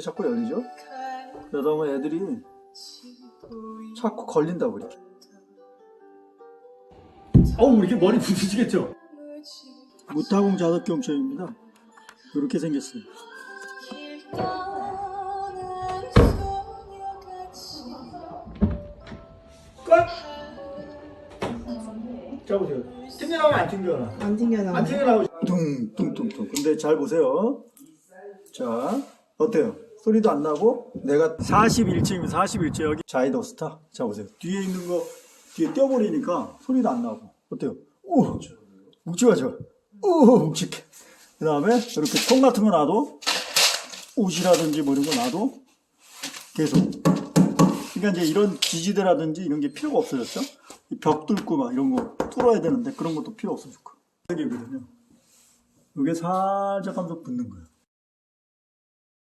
자꾸 열리죠? 그러다 보면 애들이 자꾸 걸린다고 이렇게. 어우, 이렇게 머리 부딪히겠죠? 무타공 자석경첩입니다. 이렇게 생겼어요. 끝! 잡으세요. 튕겨나오면 안 튕겨나. 안 튕겨나와. 안 튕겨나오죠. 둥둥둥둥. 근데 잘 보세요. 자, 어때요? 소리도 안 나고 내가 41층이면 41층 여기 자이더스타. 자 보세요. 뒤에 있는 거 뒤에 떼어버리니까 소리도 안 나고. 어때요? 오, 묵직하죠? 오, 묵직해. 그 다음에 이렇게 통 같은 거 놔도 옷이라든지 뭐 이런 거 놔도 계속. 그러니까 이제 이런 지지대라든지 이런 게 필요가 없어졌죠? 벽 뚫고 막 이런 거 뚫어야 되는데 그런 것도 필요 없어졌고. 이거거든요. 이게 살짝 하면서 붙는 거예요.